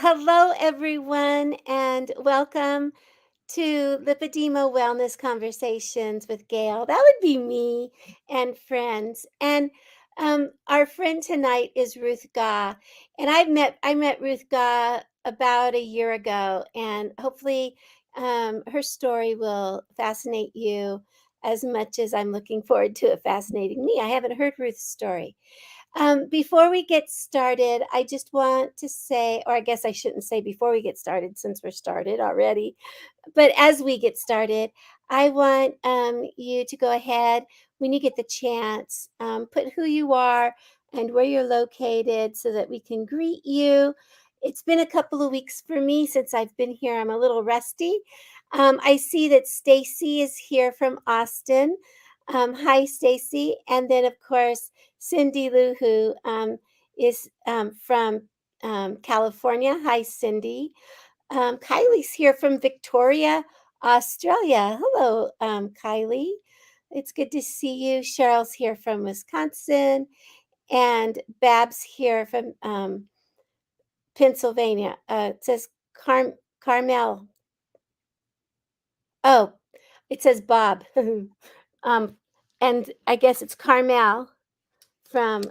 Hello, everyone, and welcome to Lipedema Wellness Conversations with Gail. That would be me and friends. And our friend tonight is Ruth Gaa, and I met Ruth Gaa about a year ago, and hopefully, her story will fascinate you as much as I'm looking forward to it fascinating me. I haven't heard Ruth's story. Before we get started, I just want to say, or I guess I shouldn't say before we get started since we're started already, but as we get started, I want you to go ahead when you get the chance, put who you are and where you're located so that we can greet you. It's been a couple of weeks for me since I've been here. I'm a little rusty. I see that Stacy is here from Austin. Hi, Stacy. And then, of course, Cindy Lou, who is from California. Hi, Cindy. Kylie's here from Victoria, Australia. Hello, Kylie. It's good to see you. Cheryl's here from Wisconsin, and Bab's here from Pennsylvania. It says Carmel. Oh, it says Bob. um, and I guess it's Carmel from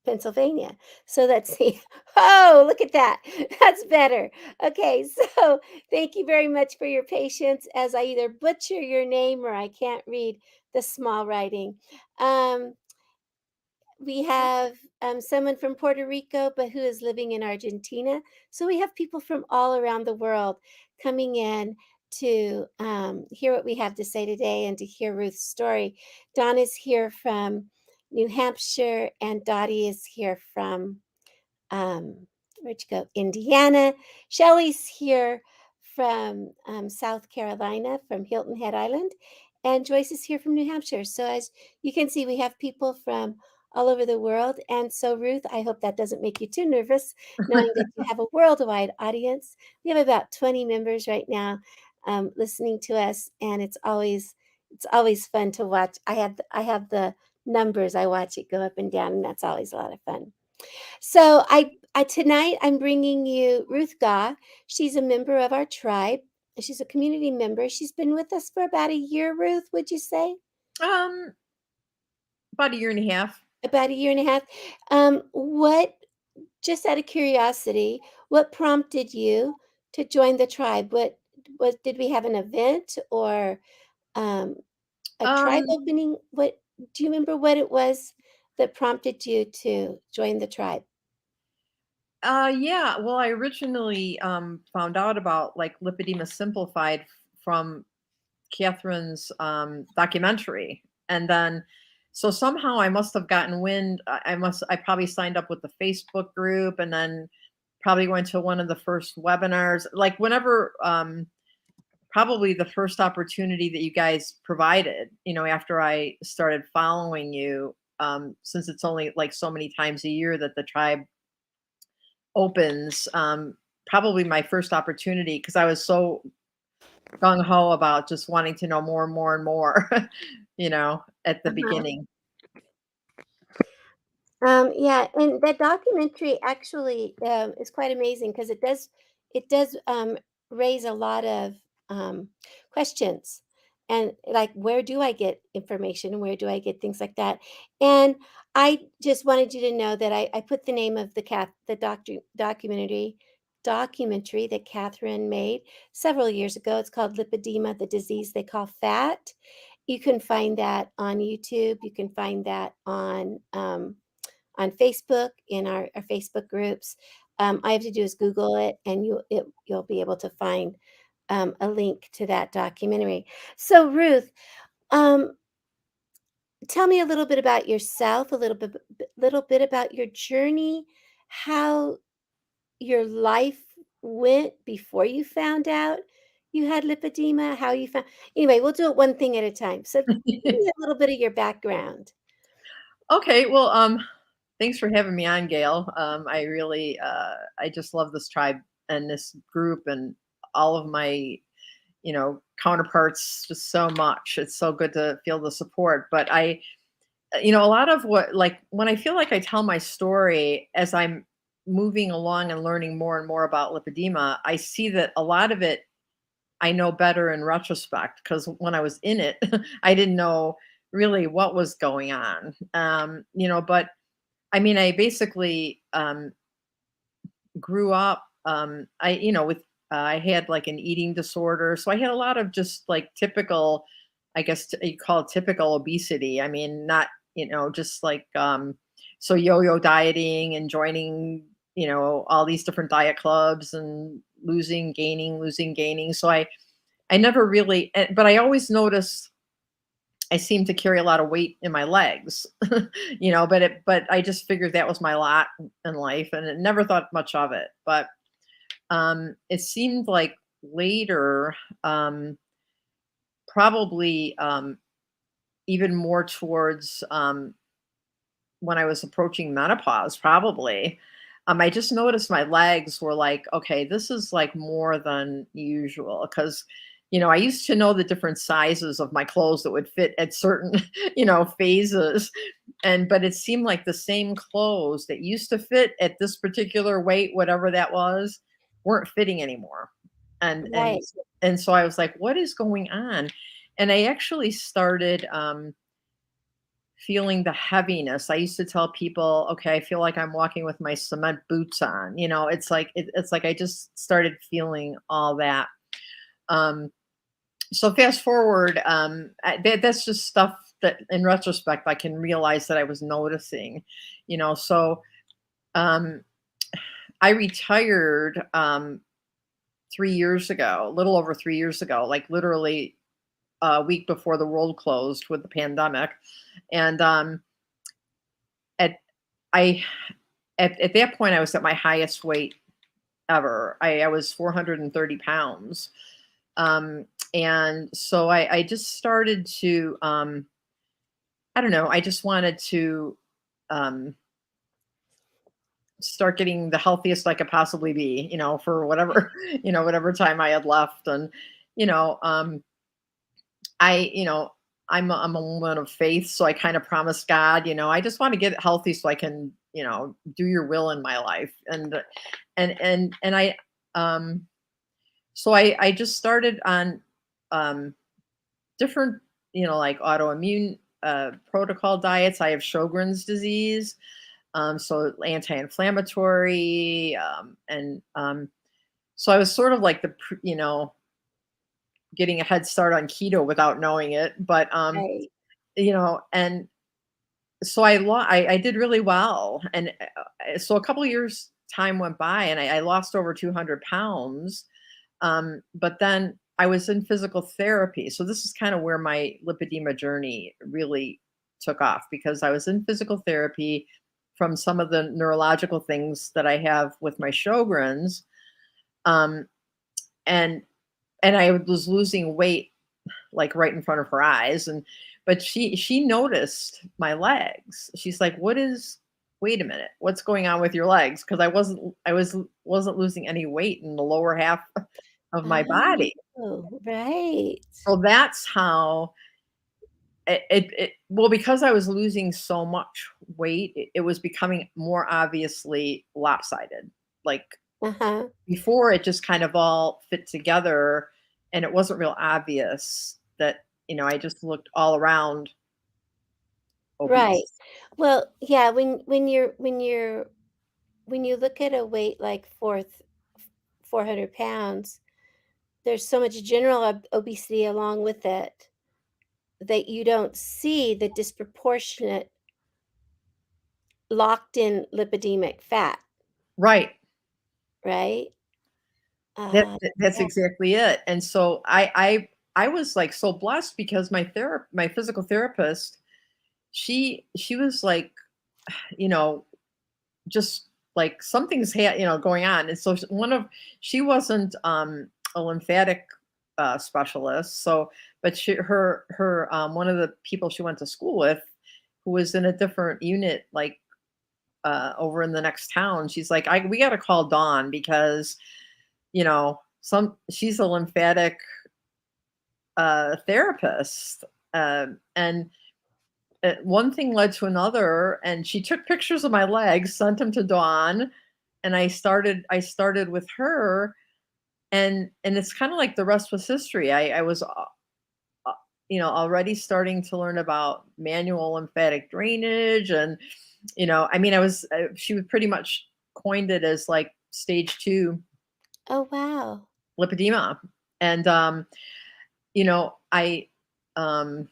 Pennsylvania. So let's see. Oh, look at that. That's better. Okay, so thank you very much for your patience as I either butcher your name or I can't read the small writing. Um, we have someone from Puerto Rico, but who is living in Argentina. So we have people from all around the world coming in to hear what we have to say today and to hear Ruth's story. Don is here from New Hampshire, and Dottie is here from where'd you go? Indiana. Shelly's here from South Carolina, from Hilton Head Island, and Joyce is here from New Hampshire. So as you can see, we have people from all over the world. And so, Ruth, I hope that doesn't make you too nervous, knowing that you have a worldwide audience. We have about 20 members right now listening to us, and it's always fun to watch. I have the numbers. I watch it go up and down, and that's always a lot of fun. So I tonight I'm bringing you Ruth Gaa. She's a member of our tribe. She's a community member. She's been with us for about a year, Ruth, would you say? Um, about a year and a half. About a year and a half. What, just out of curiosity, what prompted you to join the tribe? What did we have an event or um, a tribe Um, opening? What do you remember what it was that prompted you to join the tribe? yeah. Well, I originally found out about like lipedema simplified from Catherine's documentary, and then so somehow I must have gotten wind. I probably signed up with the Facebook group, and then probably went to one of the first webinars. Like whenever probably the first opportunity that you guys provided, after I started following you, since it's only like so many times a year that the tribe opens, probably my first opportunity because I was so gung ho about just wanting to know more and more and more, at the Uh-huh. beginning. Yeah, and that documentary actually is quite amazing because it does raise a lot of questions, and like where do I get information? Where do I get things like that? And I just wanted you to know that I put the name of the documentary that Catherine made several years ago. It's called Lipedema, the disease they call fat. You can find that on YouTube. You can find that on Facebook in our Facebook groups. All you have to do is Google it, and you'll be able to find a link to that documentary. So, Ruth, um, tell me a little bit about yourself, a little bit about your journey, how your life went before you found out you had lipedema, how you found. Anyway, we'll do it one thing at a time. So, give me a little bit of your background. Okay, well, thanks for having me on, Gail. I really, I just love this tribe and this group and all of my, counterparts just so much. It's so good to feel the support. But a lot of what, like, when I feel like I tell my story as I'm, moving along and learning more and more about lipedema, I see that a lot of it I know better in retrospect, because when I was in it, I didn't know really what was going on. But I mean, I basically grew up. With I had like an eating disorder, so I had a lot of just like typical, I guess you call it typical obesity. I mean, not just like so yo-yo dieting and joining all these different diet clubs and losing, gaining, losing, gaining. So I never really, but I always noticed I seemed to carry a lot of weight in my legs, but I just figured that was my lot in life, and I never thought much of it. But it seemed like later, um, probably even more towards when I was approaching menopause, probably. I just noticed my legs were like, okay, this is like more than usual. Because, I used to know the different sizes of my clothes that would fit at certain, phases. But it seemed like the same clothes that used to fit at this particular weight, whatever that was, weren't fitting anymore. And and Right. and so I was like, what is going on? And I actually started feeling the heaviness. I used to tell people, okay, I feel like I'm walking with my cement boots on. It's like I just started feeling all that. Um, so fast forward, that's just stuff that in retrospect I can realize that I was noticing. So um, I retired 3 years ago, a little over 3 years ago, like literally a week before the world closed with the pandemic. And at I at that point, I was at my highest weight ever. I was 430 pounds. And so I just started to, I don't know, I just wanted to um, start getting the healthiest I could possibly be, for whatever, whatever time I had left. And, you know, um, I, I'm a woman of faith, so I kind of promised God, I just want to get healthy so I can, do your will in my life. And I, um, so I just started on um, different, like autoimmune protocol diets. I have Sjogren's disease, so anti-inflammatory, and so I was sort of like getting a head start on keto without knowing it. But Right. and so I did really well. And so a couple of years time went by, and I lost over 200 pounds. But then I was in physical therapy. So this is kind of where my lipedema journey really took off, because I was in physical therapy from some of the neurological things that I have with my Sjogren's. Um, and I was losing weight like right in front of her eyes. And but she noticed my legs. She's like, wait a minute, what's going on with your legs? Because I wasn't losing any weight in the lower half of my body. Oh, right. So that's how well, because I was losing so much weight, it was becoming more obviously lopsided. Like Uh-huh. before, it just kind of all fit together, and it wasn't real obvious that, I just looked all around Right. obese. Well, yeah, when you look at a weight like 400 pounds, there's so much general obesity along with it that you don't see the disproportionate locked in lipidemic fat, Right. right? That's Yeah. exactly it. And so I was like so blessed, because my physical therapist, she was like, you know, just like something's going on. And so she wasn't a lymphatic specialist. So but her one of the people she went to school with, who was in a different unit, like over in the next town, she's like, we got to call Dawn, because some she's a lymphatic therapist. And one thing led to another, and she took pictures of my legs, sent them to Dawn. and I started with her, and it's kind of like the rest was history. I was already starting to learn about manual lymphatic drainage, and I mean, she would pretty much coined it as like stage 2 Oh, wow. lipedema. And I um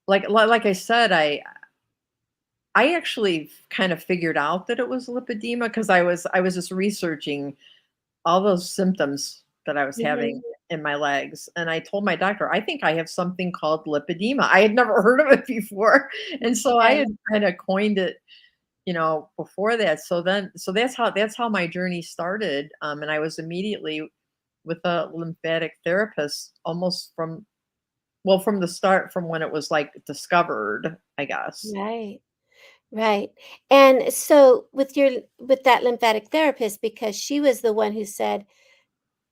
like I said, I actually kind of figured out that it was lipedema because I was just researching all those symptoms that I was having Mhm. in my legs, and I told my doctor, "I think I have something called lipedema." I had never heard of it before, and so I Right. had kinda coined it, before that. So that's how my journey started, and I was immediately with a lymphatic therapist almost from the start, from when it was, like, discovered, I guess. Right. Right. And so with that lymphatic therapist, because she was the one who said,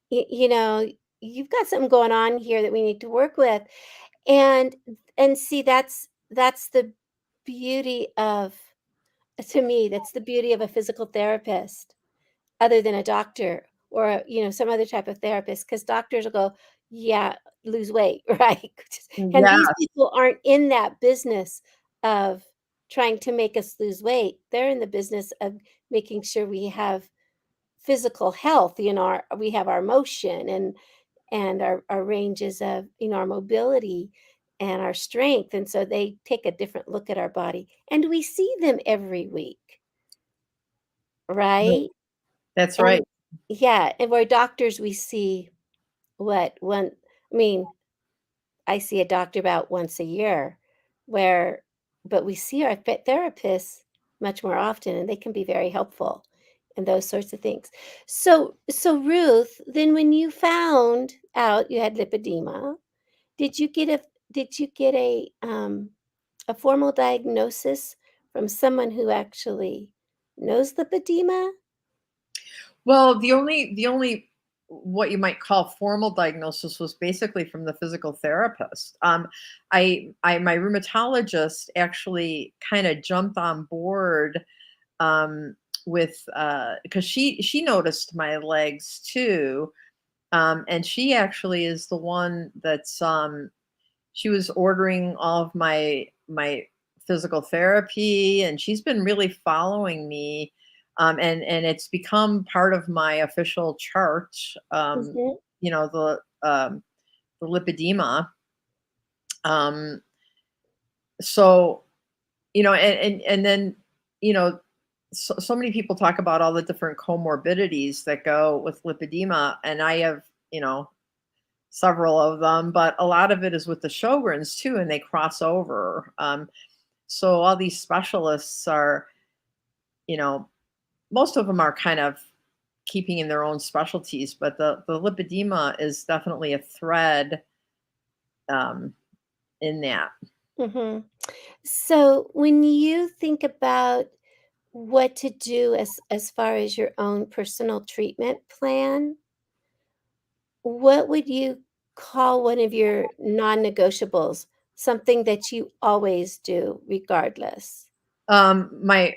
you know, you've got something going on here that we need to work with. And see, that's the beauty of, to me, that's the beauty of a physical therapist, other than a doctor or some other type of therapist, because doctors will go, yeah, lose weight, right? And these Yes. people aren't in that business of trying to make us lose weight. They're in the business of making sure we have physical health, we have our motion and our ranges of, our mobility and our strength. And so they take a different look at our body. And we see them every week, Right. right? That's right. And yeah, and where doctors we see what one I mean, I see a doctor about once a year, where but we see our therapists much more often, and they can be very helpful and those sorts of things. So Ruth, then when you found out you had lipedema, did you get a a formal diagnosis from someone who actually knows lipedema? Well, the only what you might call formal diagnosis was basically from the physical therapist. My rheumatologist actually kind of jumped on board, um, with because she noticed my legs too, and she actually is the one that's she was ordering all of my physical therapy, and she's been really following me, and it's become part of my official chart, Mhm. you know the the lipedema. um so and then so many people talk about all the different comorbidities that go with lipedema, and I have several of them, but a lot of it is with the Sjogren's too, and they cross over. So all these specialists are, you know, most of them are kind of keeping in their own specialties, but the lipedema is definitely a thread, um, in that. Mhm. So when you think about what to do as far as your own personal treatment plan, what would you call one of your non-negotiables? Something that you always do regardless. My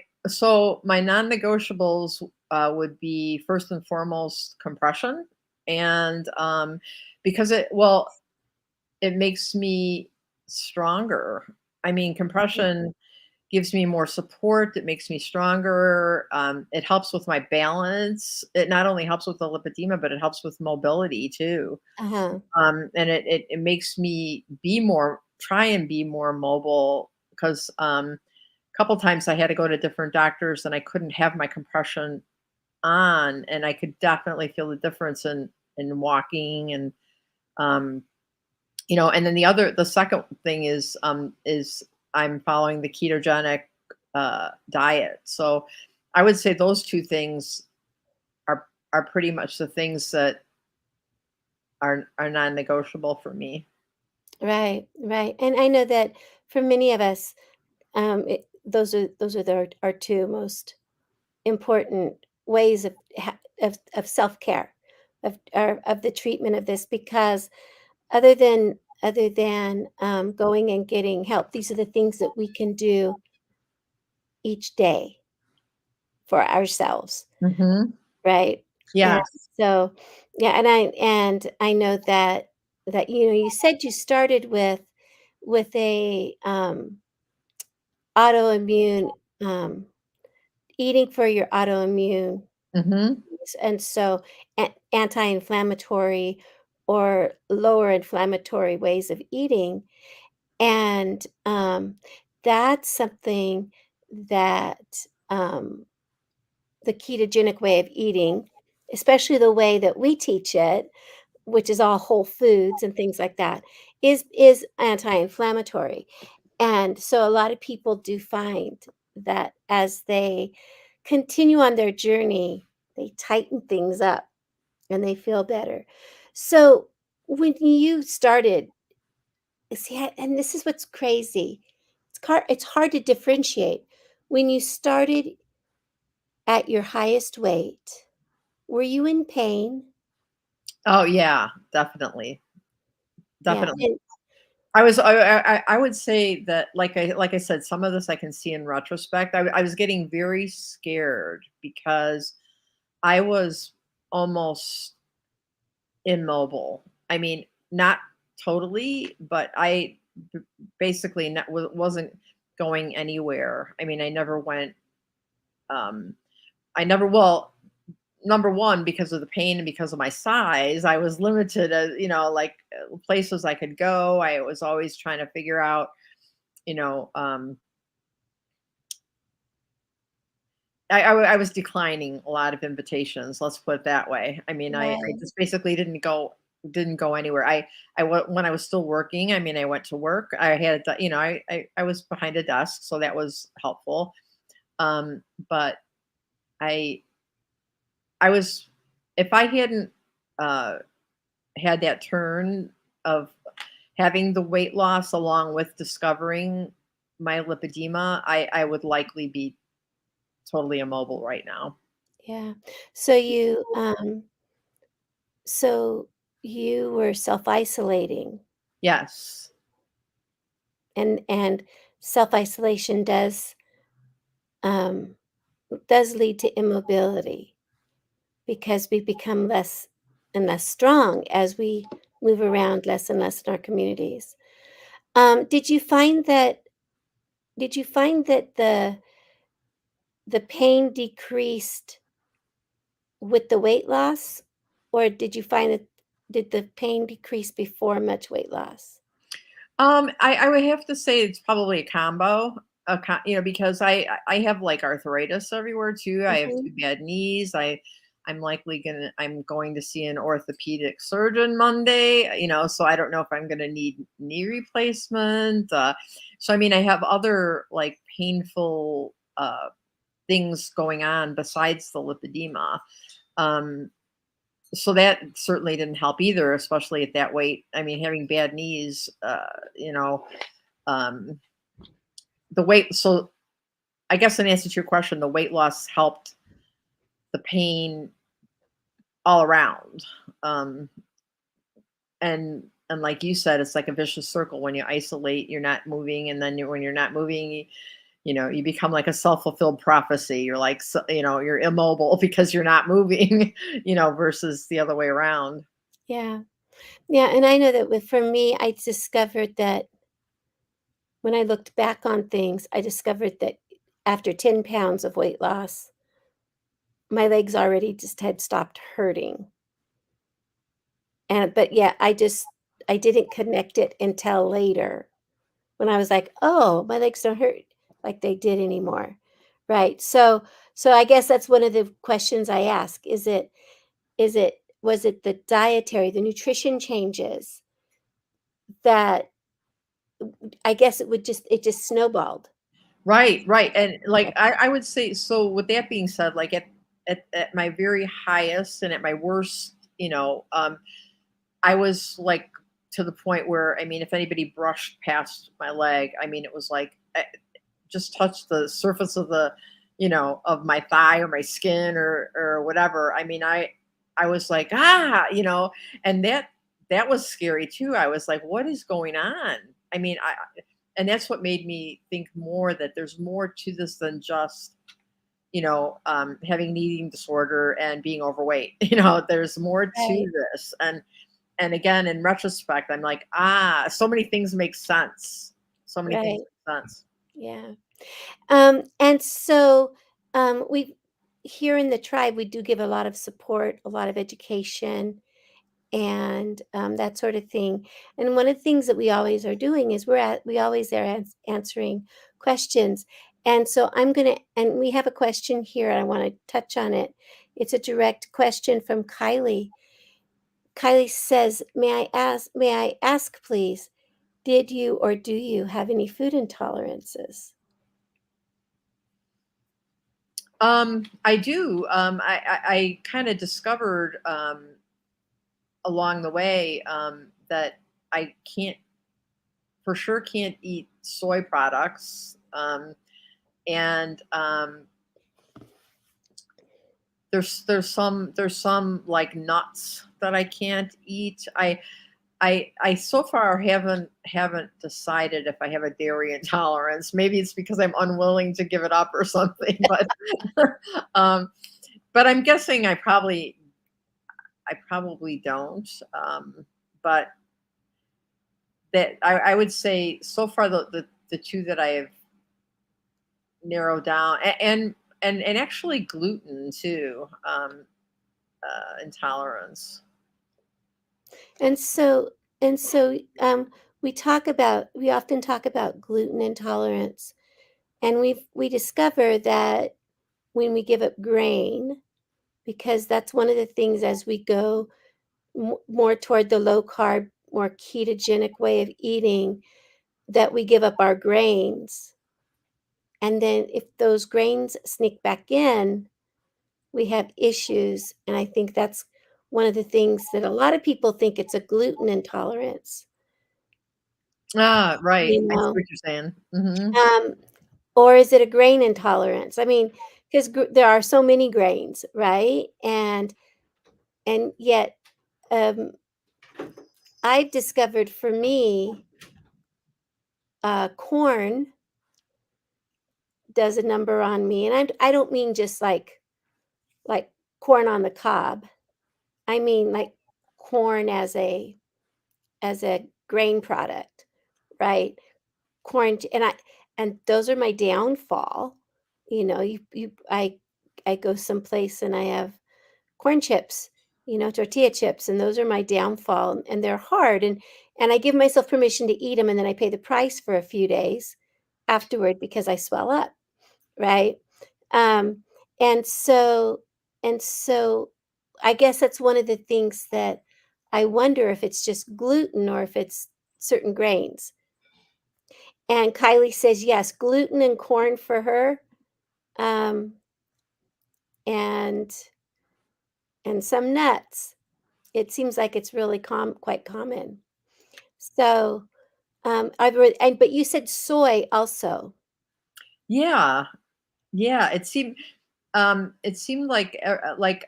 my non-negotiables would be first and foremost compression, and because it makes me stronger. I mean, Mhm. compression gives me more support. It makes me stronger. It helps with my balance. It not only helps with the lipedema, but it helps with mobility too. Uh-huh. And it makes me try and be more mobile, because a couple times I had to go to different doctors and I couldn't have my compression on, and I could definitely feel the difference in walking, and um, and then the second thing is I'm following the ketogenic diet. So I would say those two things are pretty much the things that are non-negotiable for me. Right, right. And I know that for many of us, those are our two most important ways of of self-care, of the treatment of this, because other than going and getting help, these are the things that we can do each day for ourselves, Mhm. right? And Yes. so, yeah, and I know that you said you started with a autoimmune um, eating for your autoimmune, Mhm. and so anti-inflammatory or lower inflammatory ways of eating, and that's something that um, the ketogenic way of eating, especially the way that we teach it, which is all whole foods and things like that, is anti-inflammatory. And so a lot of people do find that as they continue on their journey, they tighten things up and they feel better. So when you started, see, and this is what's crazy. It's hard to differentiate. When you started at your highest weight, were you in pain? Oh, yeah, definitely, Yeah. definitely. And I would say that, like I said, some of this I can see in retrospect. I was getting very scared because I was almost immobile. I mean, not totally, but I b basically wasn't going anywhere. I mean, um, I never well, number 1, because of the pain and because of my size, I was limited, places I could go. I was always trying to figure out, you know, I was declining a lot of invitations, let's put it that way. I mean, I right. just basically didn't go anywhere. When I was still working, I mean, I went to work. I had, I was behind a desk, so that was helpful. But I I was if I hadn't uh had that turn of having the weight loss along with discovering my lipedema, I would likely be totally immobile right now. Yeah. So you were self-isolating, Yes. and self-isolation um does lead to immobility because we become less and less strong as we move around less and less in our communities. Did you find that the pain decreased with the weight loss, or did you find that did the pain decrease before much weight loss? I would have to say it's probably a combo, because I have like arthritis everywhere too. I have Mhm. 2 bad knees. I'm going to see an orthopedic surgeon Monday. So I don't know if I'm gonna need knee replacement. So I mean, I have other like painful things going on besides the lipedema. Um, so that certainly didn't help either, especially at that weight. I mean, having bad knees, um, the weight. So I guess in answer to your question, the weight loss helped the pain all around. Um, and like you said, it's like a vicious circle. When you isolate, you're not moving, and then when you're not moving, you become like a self-fulfilled prophecy. You're like, you're immobile because you're not moving, versus the other way around. Yeah. Yeah, and I know that for me, I discovered that when I looked back on things, I discovered that after 10 pounds of weight loss, my legs already just had stopped hurting. And but yeah, I didn't connect it until later when I was like, "Oh, my legs don't hurt like they did anymore." Right? So I guess that's one of the questions I ask. Was it the dietary, the nutrition changes that I guess it just snowballed. Right, right. And like I would say, so with that being said, like at my very highest and at my worst, I was like to the point where, I mean, if anybody brushed past my leg, I mean, it was like just touched the surface of of my thigh or my skin or whatever. I mean, I was like, and that was scary too. I was like, what is going on? I mean, and that's what made me think more that there's more to this than just having an eating disorder and being overweight. There's more Right, to this. And again, in retrospect, I'm like, so many things make sense. So many things right. make sense. Yeah. And so we here in the tribe, we do give a lot of support, a lot of education, and that sort of thing. And one of the things that we always are doing is we always are answering questions. And so and we have a question here, and I want to touch on it. It's a direct question from Kylie. Kylie says, may I ask, please, did you or do you have any food intolerances? I do. I kind of discovered along the way that I can't, for sure, can't eat soy products. And there's some like nuts that I can't eat. I so far haven't decided if I have a dairy intolerance. Maybe it's because I'm unwilling to give it up or something. Um, but I'm guessing I probably don't. But that I would say so far the two that I have narrowed down, and actually gluten too, intolerance. And so and so we often talk about gluten intolerance, and we discover that when we give up grain, because that's one of the things as we go more toward the low carb, more ketogenic way of eating, that we give up our grains. And then if those grains sneak back in, we have issues. And I think that's one of the things that a lot of people think it's a gluten intolerance, Right. you I see know. what you're saying. Hmm. Um, or is it a grain intolerance? I mean, because there are so many grains, right? And yet, um, I've discovered for me, corn does a number on me, and I don't mean just like corn on the cob. I mean like corn as a grain product, right? And those are my downfall. I go someplace and I have corn chips, tortilla chips, and those are my downfall, and they're hard, and I give myself permission to eat them, and then I pay the price for a few days afterward because I swell up, right? Um, and so and so I guess that's one of the things that I wonder if it's just gluten or if it's certain grains. And Kylie says yes, gluten and corn for her, um, and some nuts. It seems like it's really quite common. So, I've read, but you said soy also. Yeah. Yeah. It seemed like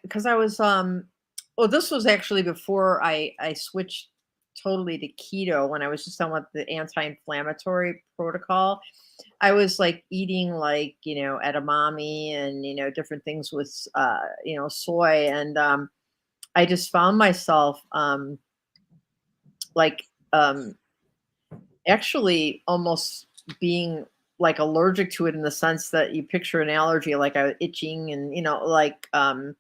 because I was well, this was actually before I switched totally to keto, when I was just on with the anti-inflammatory protocol. I was like eating like, edamame and different things with soy, and I just found myself like actually almost being like allergic to it, in the sense that you picture an allergy, like I itching, and like and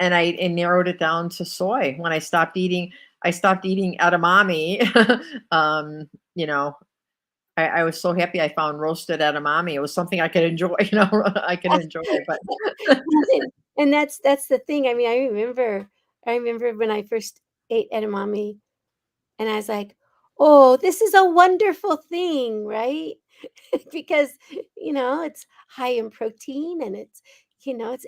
I narrowed it down to soy when I stopped eating edamame. um you know I was so happy I found roasted edamame. It was something I could enjoy. I could enjoy. But And that's the thing. I mean, I remember when I first ate edamame, and I was like, "Oh, this is a wonderful thing," right? Because, it's high in protein, and it's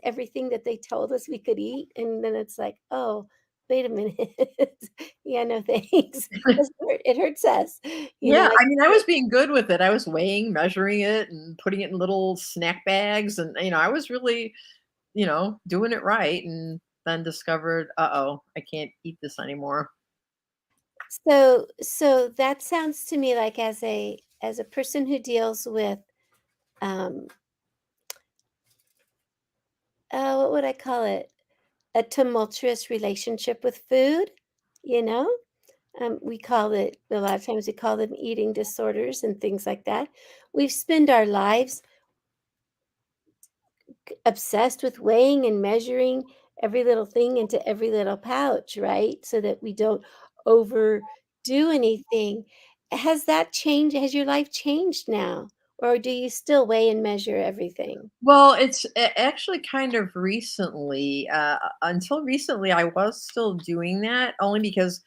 everything that they told us we could eat, and then it's like, "Oh, wait a minute." Yeah, no thanks. It hurts us. yeah, I I mean, I was being good with it. I was weighing, measuring it, and putting it in little snack bags, and I was really, doing it right, and then discovered, uh-oh, I can't eat this anymore. so that sounds to me like, as a person who deals with, um what would I call it? A tumultuous relationship with food, you know? We call it a lot of times we call them eating disorders and things like that. We've spent our lives obsessed with weighing and measuring every little thing into every little pouch, right? So that we don't overdo anything. Has that changed? Has your life changed now? Or do you still weigh and measure everything? Well, it's actually kind of recently. Until recently, I was still doing that only because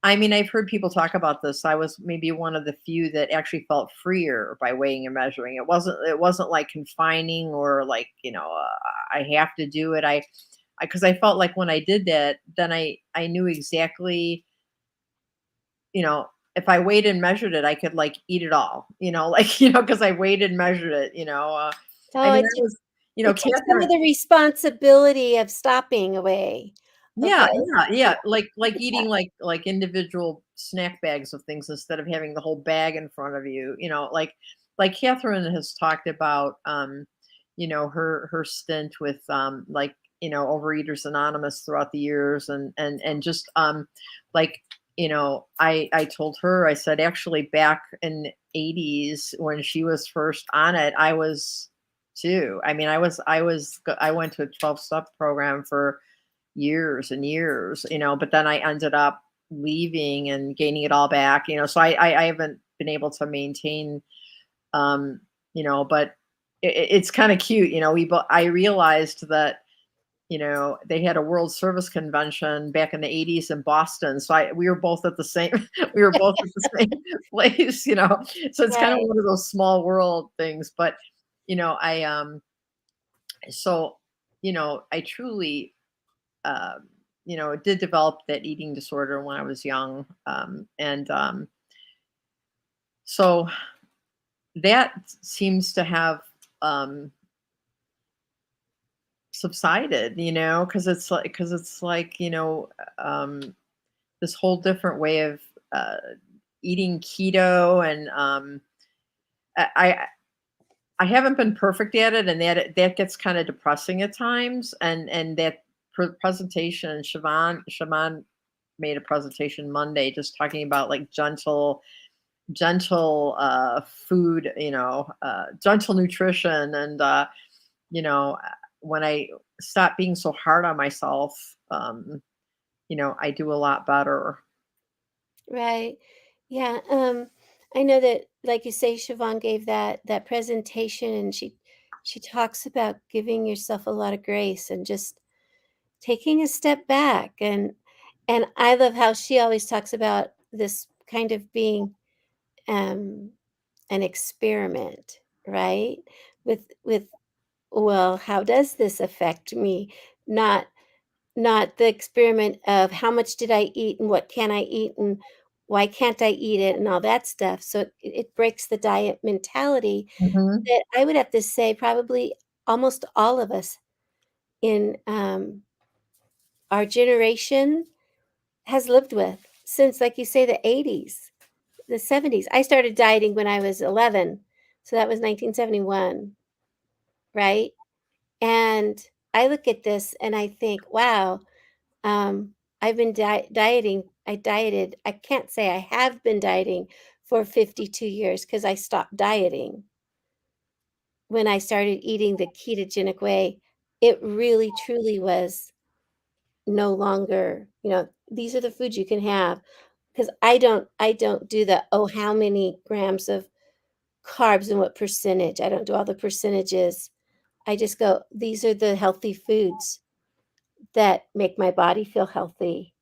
I mean, I've heard people talk about this. I was maybe one of the few that actually felt freer by weighing and measuring. It wasn't like confining or like, I have to do it. Because I felt like when I did that, then I knew exactly, you know, if I weighed and measured it, I could like eat it all, like, because I weighed and measured it. I Oh, mean, it I took was, it took some of Catherine. the responsibility of stopping away. Yeah, Okay. yeah, Yeah, yeah, like look at eating that. like individual snack bags of things instead of having the whole bag in front of you, like Catherine has talked about, her stint with, like, Overeaters Anonymous throughout the years and just, like, I told her, I said, actually back in the 80s when she was first on it, I was too. I mean, I went to a 12-step program for years and years, but then I ended up leaving and gaining it all back, so I haven't been able to maintain, but it's kind of cute, I realized that, they had a World Service Convention back in the 80s in Boston. So we were both at the same, we were both at the same place, so it's kind of Right. one of those small world things. But, I, so, I truly, um, did develop that eating disorder when I was young. And so that seems to have, um, subsided, because it's like, um, this whole different way of uh, eating keto. And I, I I haven't been perfect at it, and that gets kind of depressing at times. And that presentation, Siobhan made a presentation Monday just talking about like gentle food, gentle nutrition. And you know when I stop being so hard on myself, I do a lot better. Right. Yeah. I know that, like you say, Siobhan gave that presentation, and she talks about giving yourself a lot of grace and just taking a step back. And I love how she always talks about this kind of being um, an experiment, right? With well, how does this affect me? Not Not the experiment of how much did I eat and what can I eat and why can't I eat it and all that stuff. So it breaks the diet mentality Hmm. that I would have to say probably almost all of us in our generation has lived with since, like you say, the 80s, the 70s. I started dieting when I was 11. So that was 1971, right? And I look at this and I think, wow, I've been dieting. I dieted. I can't say I have been dieting for 52 years because I stopped dieting when I started eating the ketogenic way. It really, truly was no longer, these are the foods you can have. Because I don't do the, oh, how many grams of carbs and what percentage. I don't do all the percentages. I just go, these are the healthy foods that make my body feel healthy.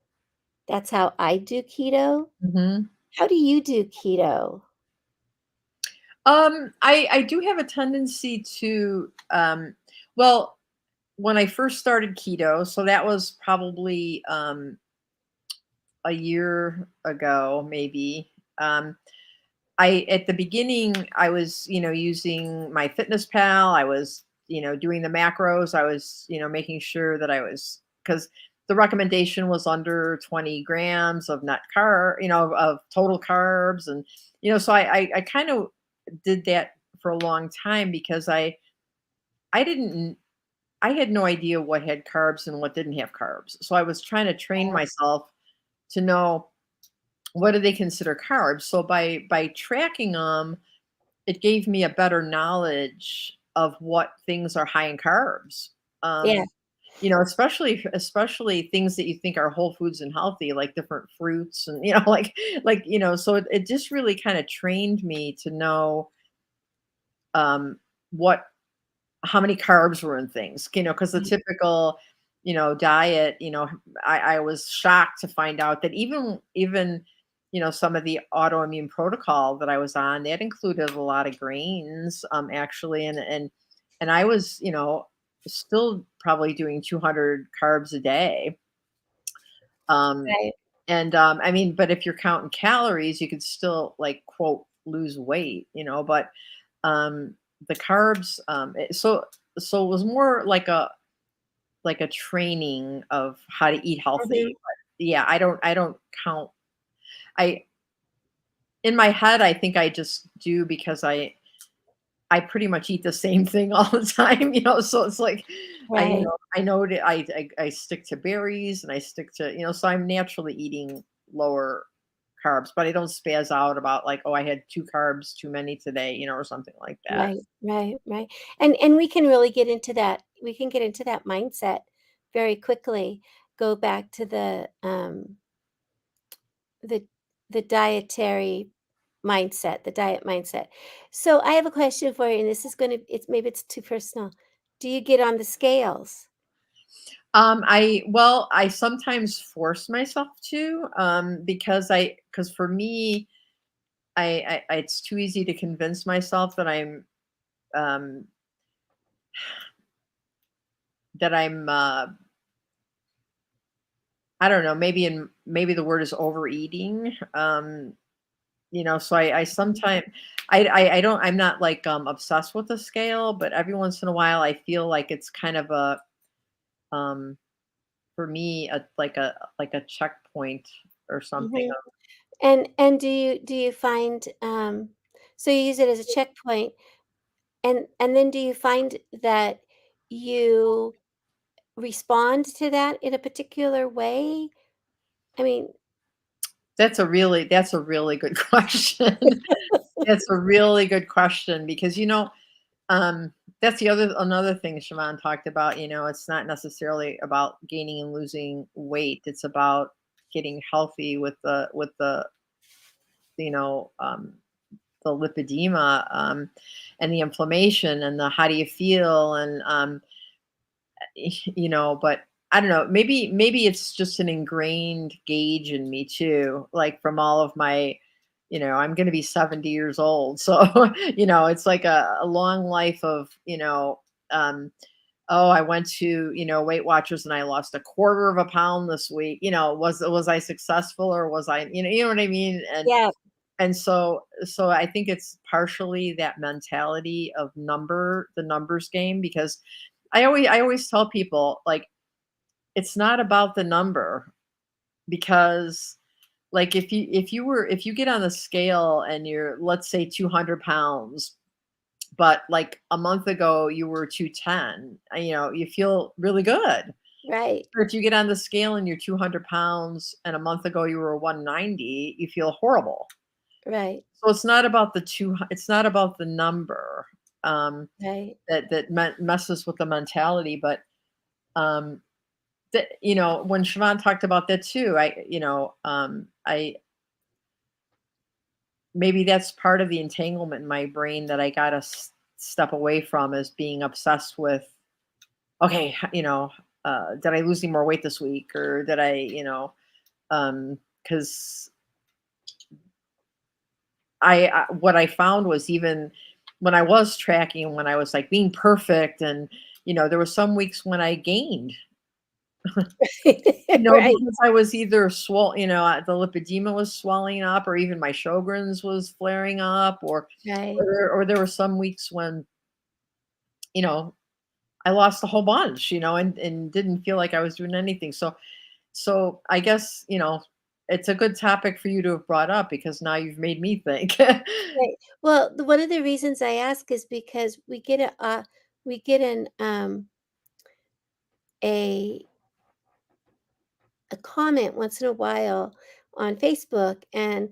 That's how I do keto. Hmm. How do you do keto? I do have a tendency to, well, when I first started keto, so that was probably a year ago, maybe. I At the beginning, I was, using my Fitness Pal. I was, doing the macros. I was, making sure that I was, because the recommendation was under 20 grams of net carb, of total carbs. And, so I kind of did that for a long time because I didn't. I had no idea what had carbs and what didn't have carbs. So I was trying to train myself to know what do they consider carbs. So by tracking them, it gave me a better knowledge of what things are high in carbs. Yeah. Especially things that you think are whole foods and healthy, like different fruits and so it just really kind of trained me to know um what how many carbs were in things, because the Right. typical, diet, I was shocked to find out that even some of the autoimmune protocol that I was on, that included a lot of grains, actually, and I was, still probably doing 200 carbs a day. Um, Right. and I mean, but if you're counting calories, you could still like quote lose weight, but um the carbs so it was more like a training of how to eat healthy. Mhm. But yeah, I don't count. I In my head I think I just do because I pretty much eat the same thing all the time, so it's like Right. I know that I stick to berries and I stick to, so I'm naturally eating lower carbs, but I don't spaz out about like, oh, I had 2 carbs too many today, or something like that. Right, right, right. And we can really get into that. We can get into that mindset very quickly. Go back to the the dietary mindset, the diet mindset. So I have a question for you, and this is going to it's maybe it's too personal. Do you get on the scales? I sometimes force myself to, because for me, it's too easy to convince myself um, that I'm I don't know, maybe the word is overeating. So I sometimes I don't I'm not like obsessed with the scale, but every once in a while I feel like it's kind of a um for me a checkpoint or something. Mhm. And do you find so you use it as a checkpoint, and then do you find that you respond to that in a particular way? I mean, That's a really good question. That's a really good question because um that's the other another thing Siobhan talked about. It's not necessarily about gaining and losing weight. It's about getting healthy you know um the lipedema, and the inflammation and the how do you feel, and but I don't know, maybe it's just an ingrained gauge in me too, like from all of my, I'm going to be 70 years old, so it's like a long life of, um oh, I went to, Weight Watchers and I lost a quarter of a pound this week. Was I successful, or was I, you know what I mean? yeah, And so I think it's partially that mentality of the numbers game, because I always tell people, like, it's not about the number, because like if you get on the scale and you're, let's say, 200 pounds, but like a month ago you were 210, you feel really good. right, Or if you get on the scale and you're 200 pounds and a month ago you were 190, you feel horrible. right, So it's not about the number, um, right. that messes with the mentality, but um, when Siobhan talked about that too, I maybe that's part of the entanglement in my brain that I gotta step away from, is being obsessed with, okay, did I lose any more weight this week, or did I, because what I found was, even when I was tracking, when I was like being perfect, and there were some weeks when I gained, Right, because I was either the lipedema was swelling up, or even my Sjogren's was flaring up, right. or there were some weeks when, you know, I lost a whole bunch, and didn't feel like I was doing anything. So I guess, it's a good topic for you to have brought up, because now you've made me think. Right. Well, one of the reasons I ask is because we get an a a comment once in a while on Facebook, and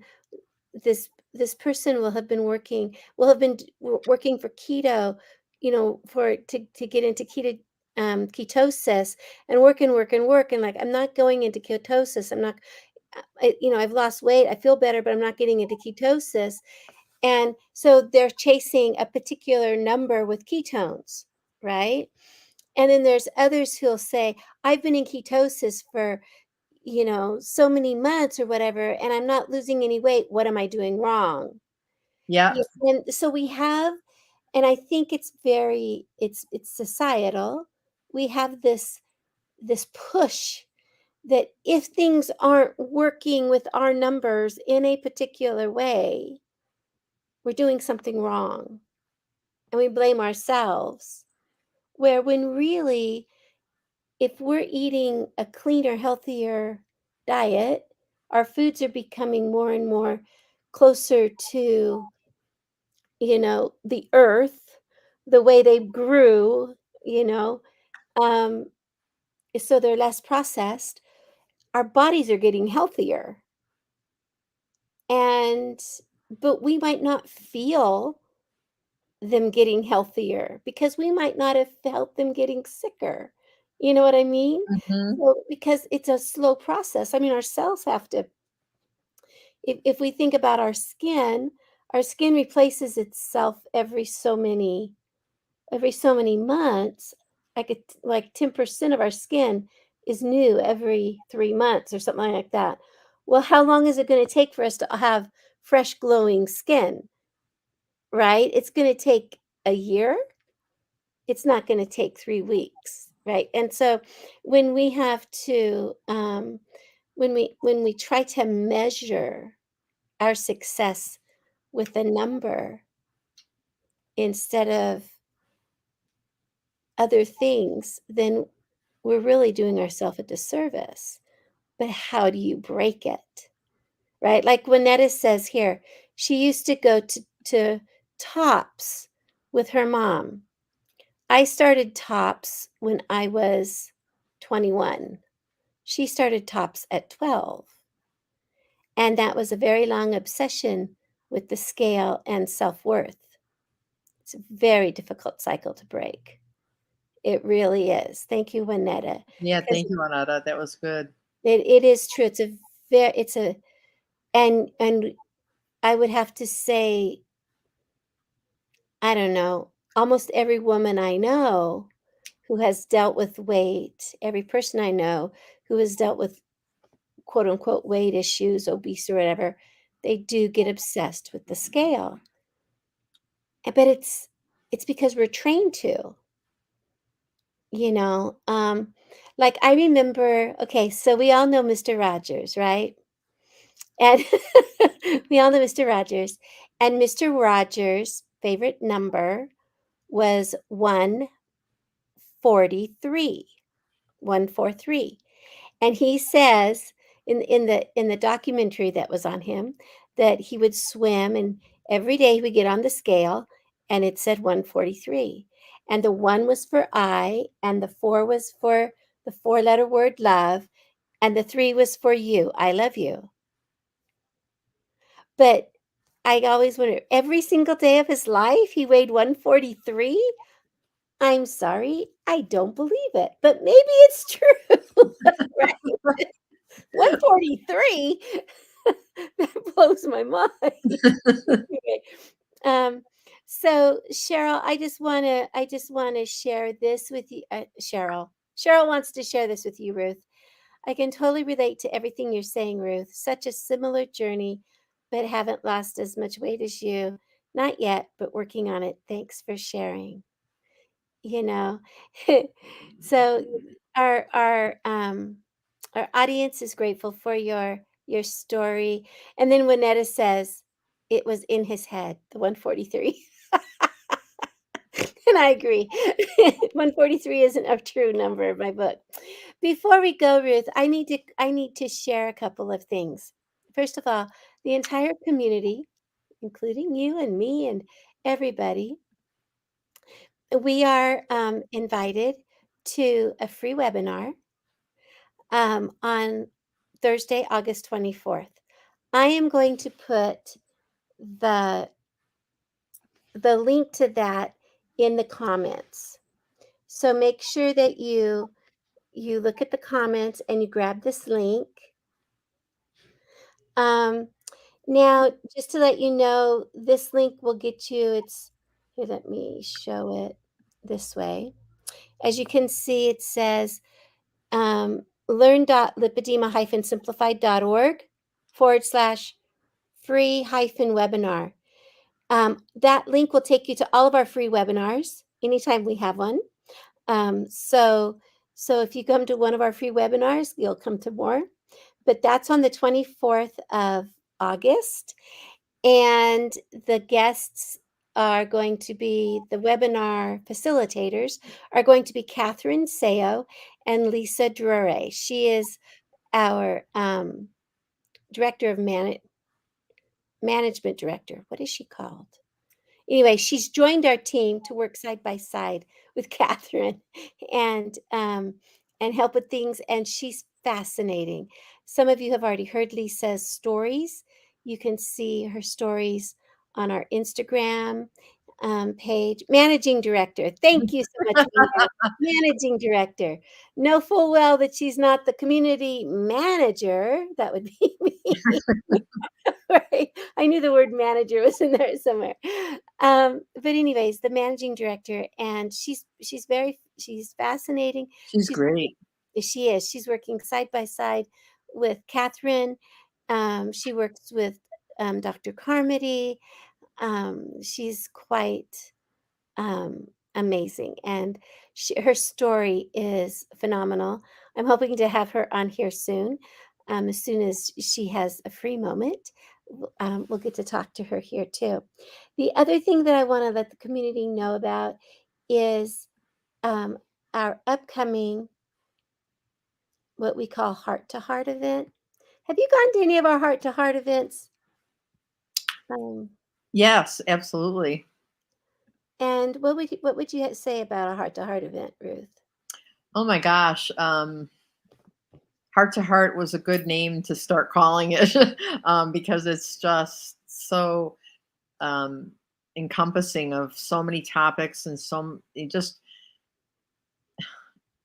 this person will have been working for keto, for to get into ketosis, and work, and like, I'm not going into ketosis. I'm not, I've lost weight. I feel better, but I'm not getting into ketosis. And so they're chasing a particular number with ketones, right? And then there's others who'll say, I've been in ketosis for, so many months or whatever, and I'm not losing any weight. What am I doing wrong? Yeah. Yeah, and so we have, and I think it's societal. We have this push that if things aren't working with our numbers in a particular way, we're doing something wrong, and we blame ourselves. Where when really, if we're eating a cleaner, healthier diet, our foods are becoming more and more closer to, the earth, the way they grew, you know, um, so they're less processed. Our bodies are getting healthier, and but we might not feel them getting healthier because we might not have felt them getting sicker. You know what I mean? Mhm. So, because it's a slow process. I mean, our cells have to, if we think about our skin replaces itself every so many months. Like 10% of our skin is new every 3 months or something like that. Well, how long is it going to take for us to have fresh, glowing skin, right? It's going to take a year. It's not going to take 3 weeks, right? And so when we have to, when we try to measure our success with a number instead of other things, then we're really doing ourselves a disservice. But how do you break it? Right? Like Winetta says here, she used to go to Tops with her mom. I started Tops when I was 21. She started Tops at 12. And that was a very long obsession with the scale and self worth. It's a very difficult cycle to break. It really is. Thank you, Winetta. Yeah, Because thank you, Anada. That was good. it is true. It's a, and I would have to say, I don't know, almost every woman I know who has dealt with weight, every person I know who has dealt with quote unquote weight issues, obese or whatever, they do get obsessed with the scale. But it's because we're trained to, you know. Like I remember, okay, so we all know Mr. Rogers, right? And we all know Mr. Rogers. And Mr. Rogers' favorite number was 143. 143. And he says in the documentary that was on him that he would swim, and every day he would get on the scale and it said 143. And the 1 was for I, and the 4 was for the four-letter word love, and the 3 was for you. I love you. But I always wonder, every single day of his life, he weighed 143? I'm sorry, I don't believe it, but maybe it's true, right? 143? That blows my mind. Anyway, um, so Cheryl, I just wanna share this with you, Cheryl. Cheryl wants to share this with you, Ruth. I can totally relate to everything you're saying, Ruth. Such a similar journey, but haven't lost as much weight as you. Not yet, but working on it. Thanks for sharing. You know, so our audience is grateful for your story. And then Winetta says it was in his head, the 143. And I agree. 143 isn't a true number in my book. Before we go, Ruth, I need to share a couple of things. First of all, the entire community, including you and me and everybody, we are invited to a free webinar on Thursday, August 24th. I am going to put the link to that in the comments. So make sure that you look at the comments and you grab this link. Now, just to let you know, this link will get you, here, let me show it this way. As you can see, it says learn.lipedema-simplified.org/free-webinar. That link will take you to all of our free webinars anytime we have one. So if you come to one of our free webinars, you'll come to more. But that's on the 24th of August. And the guests are going to be, the webinar facilitators are going to be Catherine Seo and Lisa Drure. She is our director of management director. What is she called? Anyway, she's joined our team to work side by side with Catherine and help with things. And she's fascinating. Some of you have already heard Lisa's stories. You can see her stories on our Instagram page. Managing director. Thank you so much, Mina. Managing director. Know full well that she's not the community manager. That would be me. Right. I knew the word manager was in there somewhere. But anyways, the managing director, and she's fascinating. She's She's great. she is. She's working side by side with Catherine. She works with Dr. Carmody. She's quite amazing, and her story is phenomenal. I'm hoping to have her on here soon. As soon as she has a free moment, we'll get to talk to her here too. The other thing that I want to let the community know about is our upcoming, what we call Heart to Heart event. Have you gone to any of our Heart to Heart events? Yes, absolutely. And what would you say about a Heart to Heart event, Ruth? Oh my gosh. Heart to Heart was a good name to start calling it because it's just so encompassing of so many topics and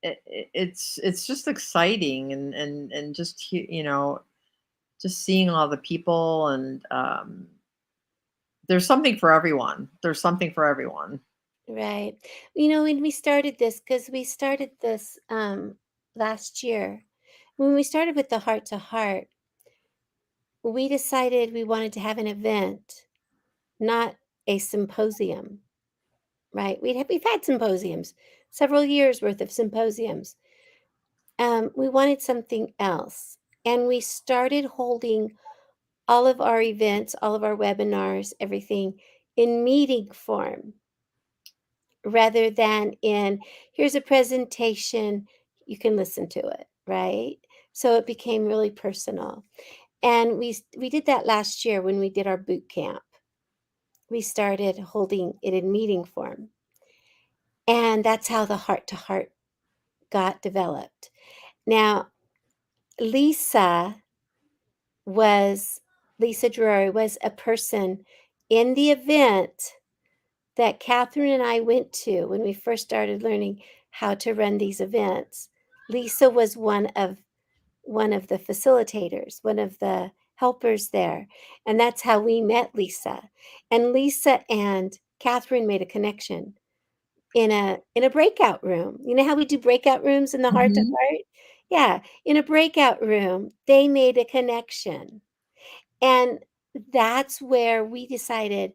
it's just exciting and just just seeing all the people and there's something for everyone. There's something for everyone. Right. When we started this, because we started this last year, when we started with the Heart to Heart, we decided we wanted to have an event, not a symposium, right? We've had symposiums, several years worth of symposiums. We wanted something else. And we started holding all of our events, all of our webinars, everything in meeting form rather than in, here's a presentation, you can listen to it, right? So it became really personal. And we did that last year when we did our boot camp. We started holding it in meeting form. And that's how the Heart to Heart got developed. Now, Lisa Drury was a person in the event that Catherine and I went to when we first started learning how to run these events. Lisa was one of the facilitators, one of the helpers there. And that's how we met Lisa. And Lisa and Catherine made a connection in a breakout room. You know how we do breakout rooms in the Heart to Mhm. Heart? Yeah, in a breakout room, they made a connection. And that's where we decided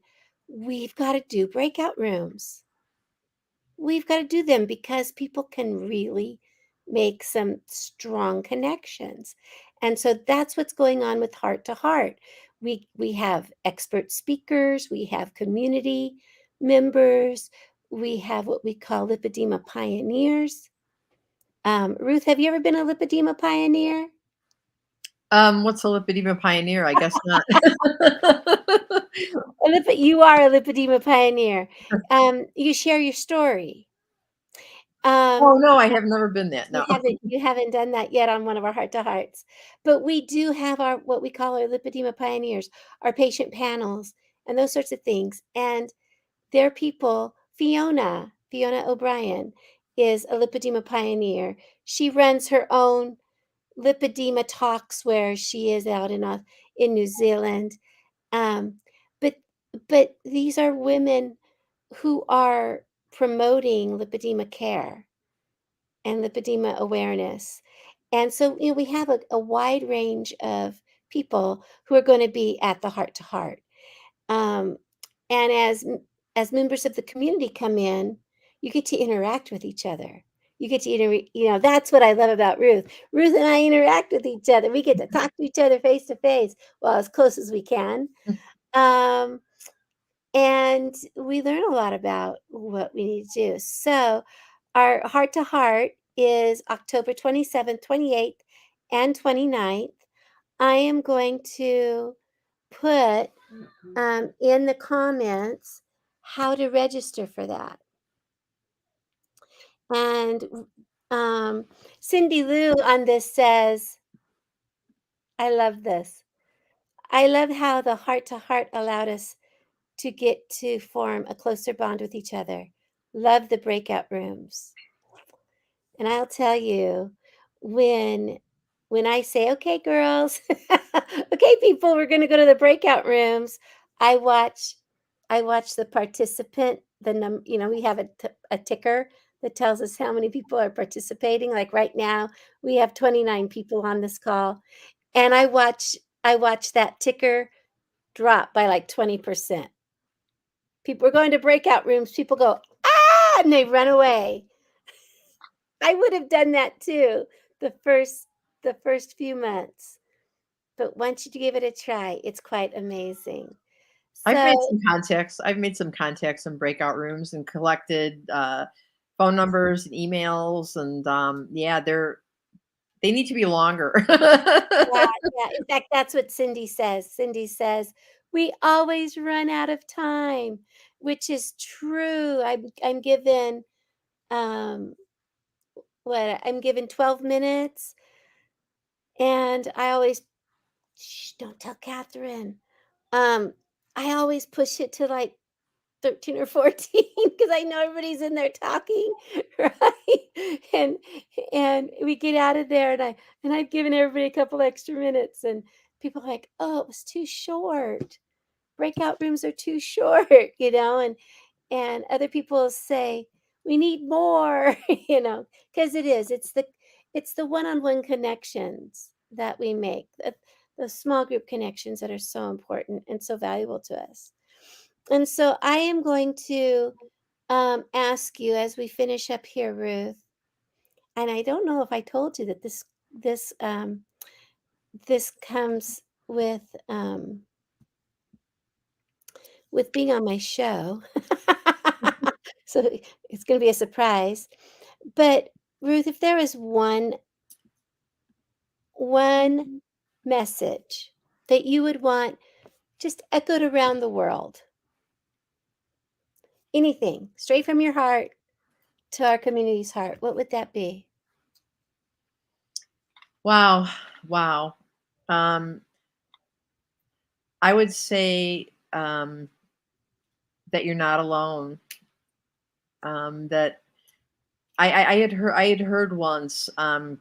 we've got to do breakout rooms. We've got to do them because people can really make some strong connections. And so that's what's going on with Heart to Heart. We have expert speakers, we have community members, we have what we call lipedema pioneers. Ruth, have you ever been a lipedema pioneer? What's a lipedema pioneer? I guess not. You are a lipedema pioneer. You share your story. Um, Oh, no, I have never been that, no. you haven't done that yet on one of our heart to hearts, but we do have our what we call our lipedema pioneers, our patient panels, and those sorts of things. And they're people. Fiona O'Brien is a lipedema pioneer. She runs her own lipedema talks where she is out in New Zealand. Um, but but these are women who are promoting lipedema care and lipedema awareness. And so, we have a wide range of people who are going to be at the heart to heart. Um, and as members of the community come in, you get to interact with each other. You get to that's what I love about Ruth. Ruth and I interact with each other. We get to talk to each other face to face, well, as close as we can. Um, and we learn a lot about what we need to do. So, our heart to heart is October 27th, 28th, and 29th. I am going to put in the comments how to register for that. And Cindy Lou on this says, I love this. I love how the heart to heart allowed us to get to form a closer bond with each other. Love the breakout rooms. And I'll tell you, when when I say, "Okay, girls, okay, people, we're going to go to the breakout rooms," I watch I watch the participant, we have a ticker that tells us how many people are participating. Like right now, we have 29 people on this call, and I watch that ticker drop by like 20%. People are going to breakout rooms, people go, "Ah!" and they run away. I would have done that too the first the first few months, but once you give it a try, it's quite amazing. I've made So, some contacts. I've made some contacts in breakout rooms and collected, phone numbers and emails, and, yeah, they need to be longer. yeah, yeah, in fact, that's what Cindy says. Cindy says, "We always run out of time," which is true. I'm given, um, 12 minutes, and I always "Shh, don't tell Catherine." Um, I always push it to, like, 13 or 14 because I know everybody's in there talking, right? And we get out of there, and I've given everybody a couple extra minutes, and people are like, "Oh, it was too short. Breakout rooms are too short," and other people say, "We need more," because it is. It's the one-on-one connections that we make, the small group connections that are so important and so valuable to us. And so I am going to ask you as we finish up here, Ruth. And I don't know if I told you that this comes with being on my show. So it's going to be a surprise. But Ruth, if there is one message that you would want just echoed around the world, anything straight from your heart to our community's heart, what would that be? Wow, wow. Um, I would say, that you're not alone. That I had heard once, a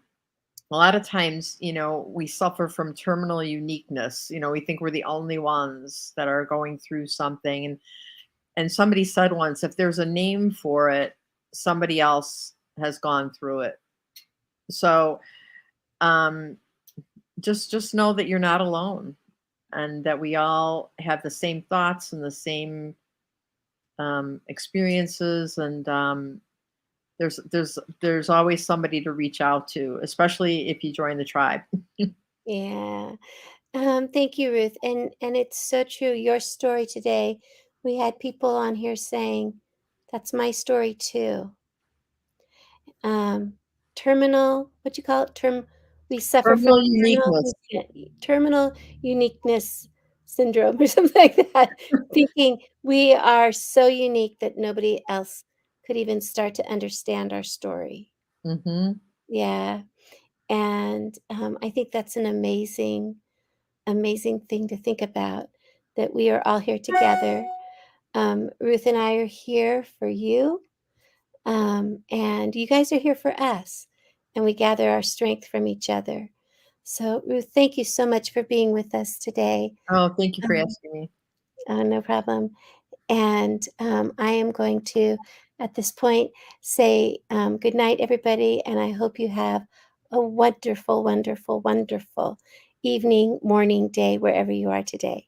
lot of times, we suffer from terminal uniqueness. We think we're the only ones that are going through something. And somebody said once, if there's a name for it, somebody else has gone through it. So, um, just know that you're not alone, and that we all have the same thoughts and the same, experiences, and, there's always somebody to reach out to, especially if you join the tribe. Yeah. Thank you, Ruth. And it's so true. Your story today, we had people on here saying, that's my story too. Um, terminal, what you call it? We suffer from Terminal uniqueness. terminal uniqueness syndrome or something like that, thinking we are so unique that nobody else could even start to understand our story. Mhm. Yeah. And I think that's an amazing, amazing thing to think about, that we are all here together. Ruth and I are here for you, and you guys are here for us, and we gather our strength from each other. So, Ruth, thank you so much for being with us today. Oh, thank you for Um, asking me. no problem. And I am going to, at this point, say good night, everybody. And I hope you have a wonderful, wonderful, wonderful evening, morning, day, wherever you are today.